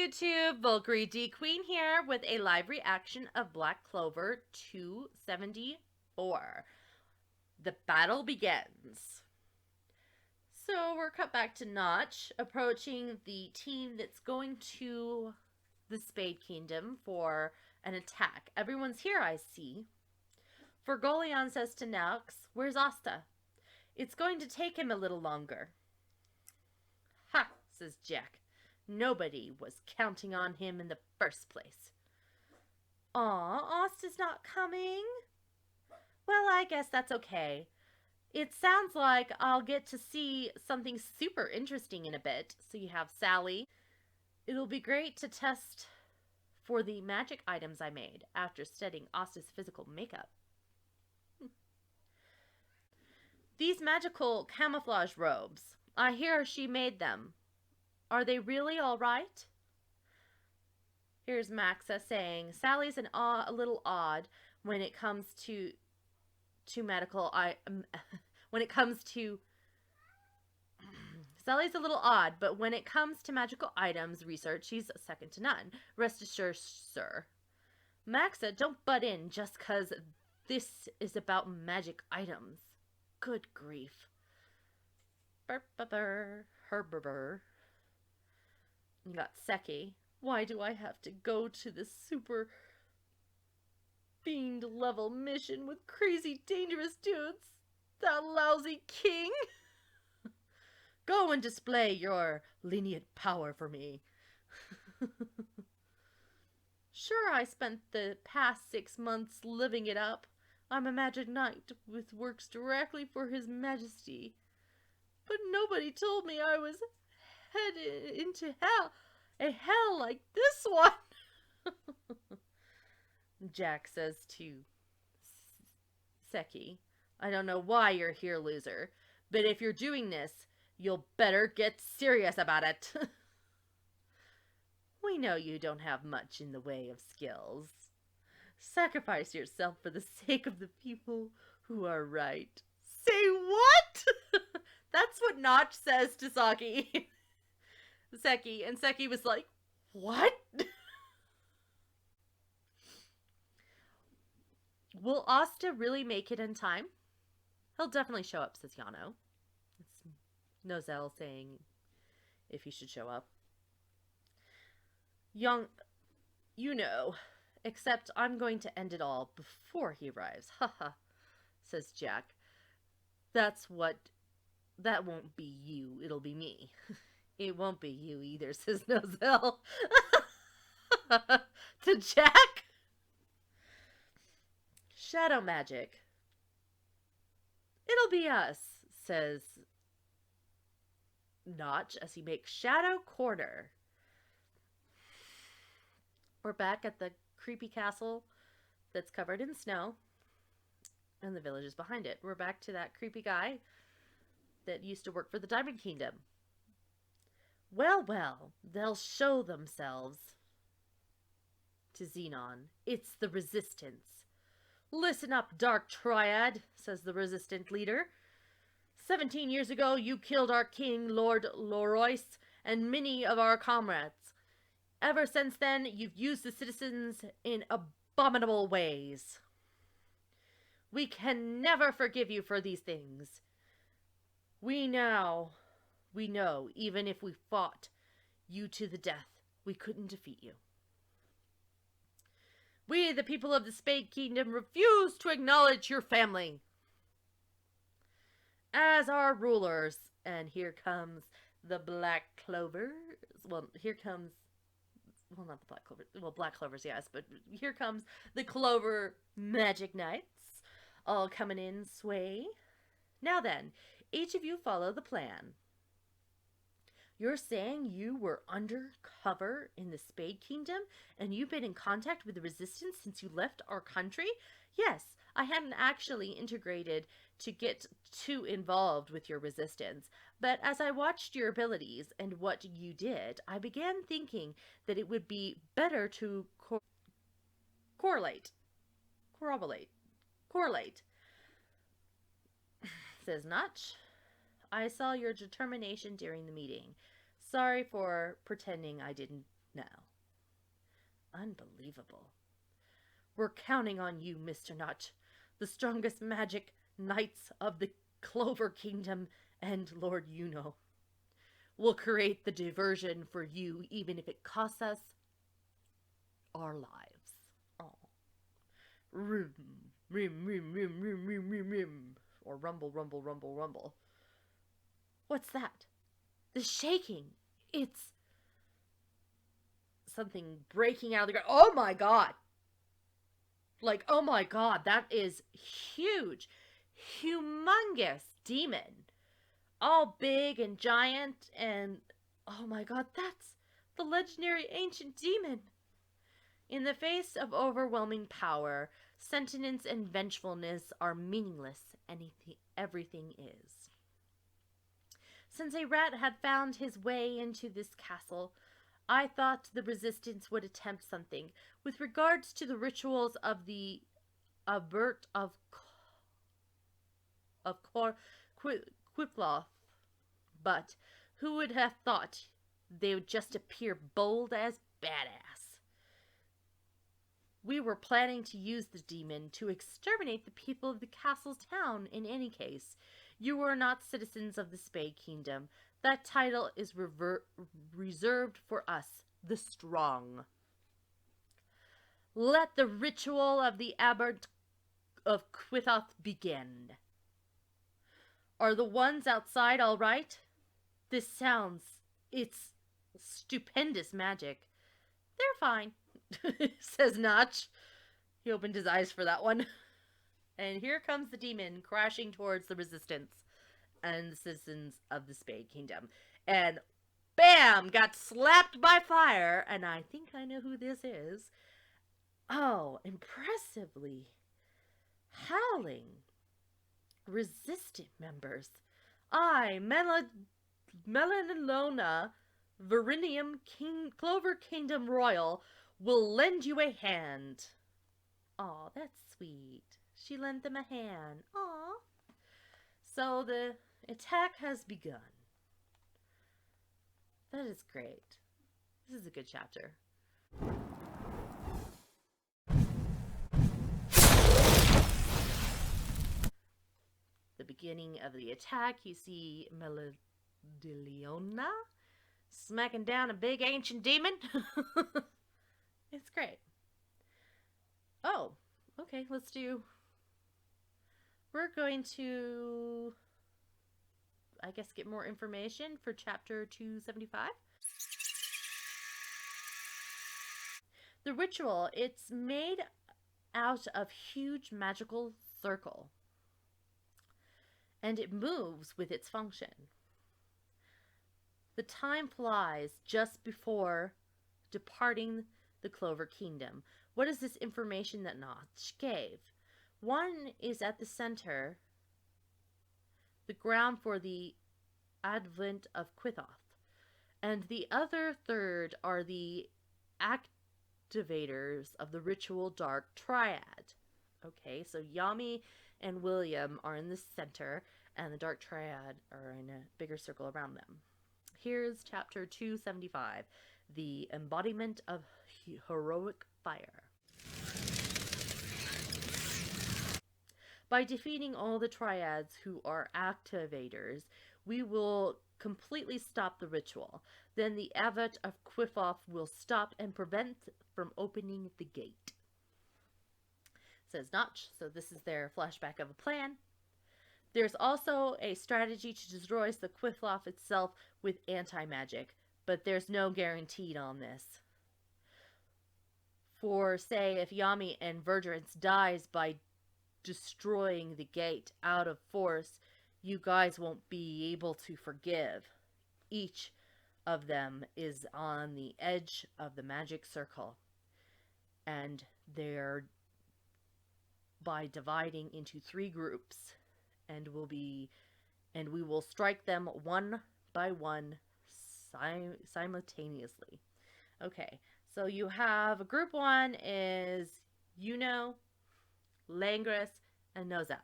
YouTube, Valkyrie D Queen here with a live reaction of Black Clover 274. The battle begins. So we're cut back to Notch, approaching the team that's going to the Spade Kingdom for an attack. Everyone's here, I see. Fergolion says to Nox, "Where's Asta? It's going to take him a little longer." "Ha," says Jack. "Nobody was counting on him in the first place." "Aw, Asta's not coming?" "Well, I guess that's okay. It sounds like I'll get to see something super interesting in a bit." So you have Sally. "It'll be great to test for the magic items I made after studying Asta's physical makeup." "These magical camouflage robes, I hear she made them. Are they really all right?" Here's Maxa saying, "Sally's a little odd when it comes to when it comes to Sally's a little odd, but when it comes to magical items research, she's second to none. Rest assured, sir." "Maxa, don't butt in just 'cause this is about magic items. Good grief." Burr. You got Seki. "Why do I have to go to this super fiend level mission with crazy dangerous dudes? That lousy king." "Go and display your lenient power for me." "Sure, I spent the past 6 months living it up. I'm a magic knight with works directly for His Majesty. But nobody told me I was headed into hell. A hell like this one." Jack says to Seki, "I don't know why you're here, loser, but if you're doing this, you'll better get serious about it." "We know you don't have much in the way of skills. Sacrifice yourself for the sake of the people who are right." Say what? That's what Notch says to Seki. And Seki was like, "What?" "Will Asta really make it in time?" "He'll definitely show up," says Yano. It's Nozel saying if he should show up. "Young, you know, except I'm going to end it all before he arrives." "Haha," says Jack. That won't be you, it'll be me." "It won't be you either," says Nozel. To Jack. "Shadow magic. It'll be us," says Notch as he makes Shadow Corner. We're back at the creepy castle that's covered in snow, and the village is behind it. We're back to that creepy guy that used to work for the Diamond Kingdom. Well, they'll show themselves." To Xenon, "It's the resistance." "Listen up, Dark Triad," says the resistant leader. 17 years ago, you killed our king, Lord Lorois, and many of our comrades. Ever since then, you've used the citizens in abominable ways. We can never forgive you for these things. We know, even if we fought you to the death, we couldn't defeat you. We, the people of the Spade Kingdom, refuse to acknowledge your family as our rulers." And here comes the Black Clovers. Well, not the Black Clovers. Well, Black Clovers, yes, but here comes the Clover Magic Knights, all coming in sway. "Now then, each of you follow the plan. You're saying you were undercover in the Spade Kingdom, and you've been in contact with the Resistance since you left our country?" "Yes, I hadn't actually integrated to get too involved with your Resistance, but as I watched your abilities and what you did, I began thinking that it would be better to correlate, says Notch. "I saw your determination during the meeting. Sorry for pretending I didn't know." Unbelievable. We're counting on you, Mr. Notch. The strongest magic knights of the Clover Kingdom and Lord Yuno. We'll create the diversion for you, even if it costs us our lives. Oh. Rim, rim, rim, rim, rim, rim, rim, rim. Or rumble, rumble, rumble, rumble. What's that? The shaking. It's something breaking out of the ground. Oh my god. Like, oh my god, that is huge. Humongous demon. All big and giant and oh my god, that's the legendary ancient demon. In the face of overwhelming power, sentience and vengefulness are meaningless. Everything is. Since a rat had found his way into this castle, I thought the resistance would attempt something with regards to the rituals of the Abert of Quiploth. But who would have thought they would just appear bold as badass? We were planning to use the demon to exterminate the people of the castle's town in any case. You are not citizens of the Spade Kingdom. That title is reserved for us, the strong. Let the ritual of the Abbot of Quithoth begin. Are the ones outside all right? This it's stupendous magic. They're fine, says Notch. He opened his eyes for that one. And here comes the demon crashing towards the resistance and the citizens of the Spade Kingdom. And bam! Got slapped by fire. And I think I know who this is. Oh, impressively howling resistant members. I, Melanelona Verinium Clover Kingdom Royal, will lend you a hand. Aw, that's sweet. She lent them a hand. Aw. So the attack has begun. That is great. This is a good chapter. The beginning of the attack, you see Melanelona smacking down a big ancient demon. It's great. Oh, okay, let's do... We're going to, I guess, get more information for chapter 275. The ritual, it's made out of huge magical circle. And it moves with its function. The time flies just before departing the Clover Kingdom. What is this information that Notch gave? One is at the center, the ground for the advent of Quithoth. And the other third are the activators of the ritual Dark Triad. Okay, so Yami and William are in the center, and the Dark Triad are in a bigger circle around them. Here's chapter 275, the Embodiment of Heroic Fire. By defeating all the triads who are activators, we will completely stop the ritual. Then the Abbot of Quithoth will stop and prevent from opening the gate. Says Notch, so this is their flashback of a plan. There's also a strategy to destroy the Quithoth itself with anti-magic, but there's no guarantee on this. For, say, if Yami and Verdurance dies by destroying the gate out of force, you guys won't be able to forgive. Each of them is on the edge of the magic circle, and they're by dividing into 3 groups, and we will strike them one by one simultaneously. Okay, so you have group 1 is Yuno, Langris, and Nozel.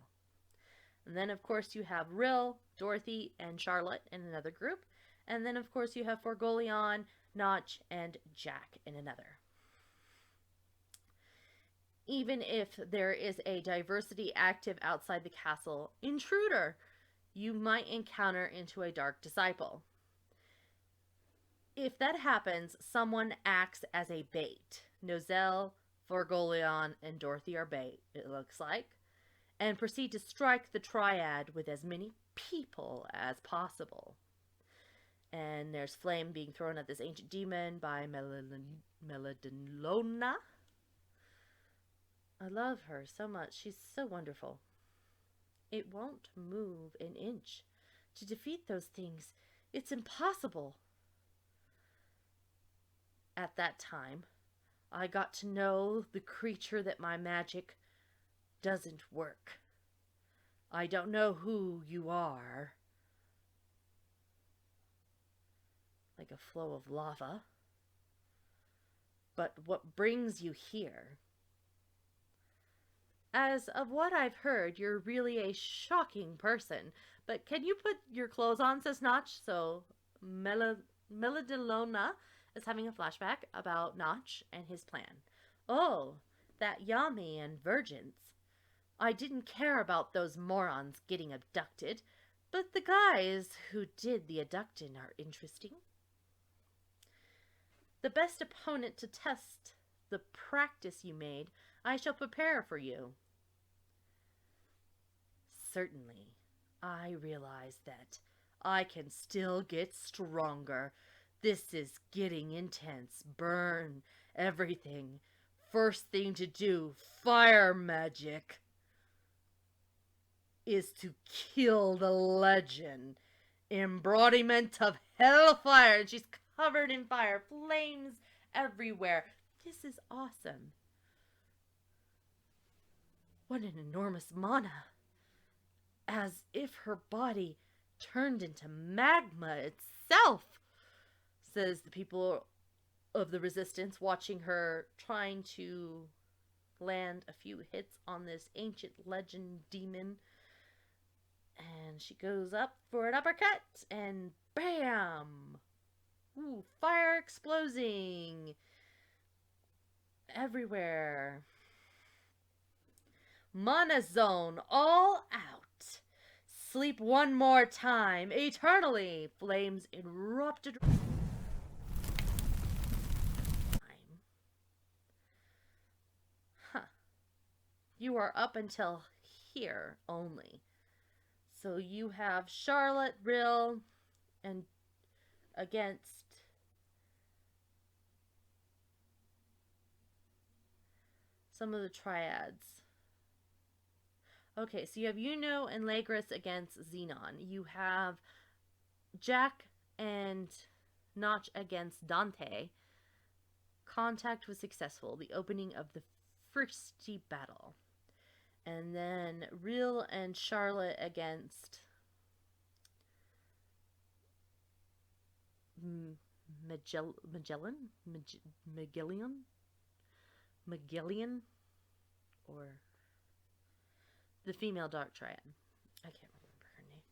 And then, of course, you have Rill, Dorothy, and Charlotte in another group. And then, of course, you have Forgolion, Notch, and Jack in another. Even if there is a diversity active outside the castle intruder you might encounter into a dark disciple. If that happens, someone acts as a bait. Nozel, Forgoleon, and Dorothy are bait, it looks like, and proceed to strike the triad with as many people as possible. And there's flame being thrown at this ancient demon by Melodilona. I love her so much. She's so wonderful. It won't move an inch. To defeat those things, it's impossible. At that time, I got to know the creature that my magic doesn't work. I don't know who you are. Like a flow of lava. But what brings you here? As of what I've heard, you're really a shocking person. But can you put your clothes on, says Notch? So, Melodilona is having a flashback about Notch and his plan. Oh, that Yami and virgins. I didn't care about those morons getting abducted, but the guys who did the abducting are interesting. The best opponent to test the practice you made, I shall prepare for you. Certainly, I realize that I can still get stronger. This is getting intense. Burn everything. First thing to do, fire magic, is to kill the legend. Embodiment of hellfire. She's covered in fire. Flames everywhere. This is awesome. What an enormous mana. As if her body turned into magma itself, says the people of the resistance, watching her trying to land a few hits on this ancient legend demon. And she goes up for an uppercut, and bam! Ooh, fire exploding everywhere. Mana zone all out. Sleep one more time, eternally. Flames erupted. Huh. You are up until here only. So you have Charlotte, Rill, and against some of the triads. Okay, so you have Yuno and Lagris against Xenon. You have Jack and Notch against Dante. Contact was successful. The opening of the Fristy battle. And then Rill and Charlotte against Magellan? Or the female dark triad. I can't remember her name.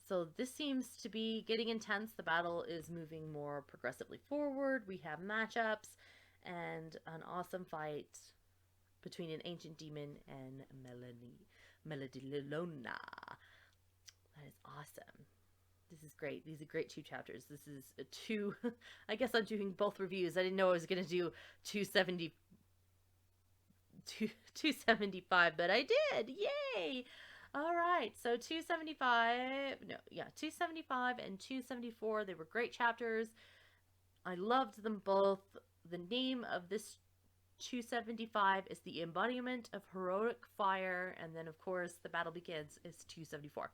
So this seems to be getting intense. The battle is moving more progressively forward. We have matchups and an awesome fight between an ancient demon and Melodilona. That is awesome. This is great. These are great 2 chapters. This is a 2. I guess I'm doing both reviews. I didn't know I was going to do 275, but I did. Yay! All right. So 275 and 274. They were great chapters. I loved them both. The name of this 275 is the embodiment of heroic fire, and then of course the battle begins is 274.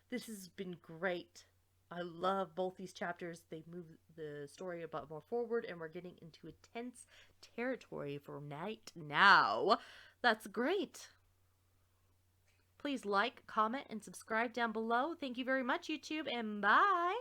This has been great. I love both these chapters. They move the story a bit more forward, and we're getting into intense territory for night now. That's great. Please like, comment, and subscribe down below. Thank you very much, YouTube, and bye.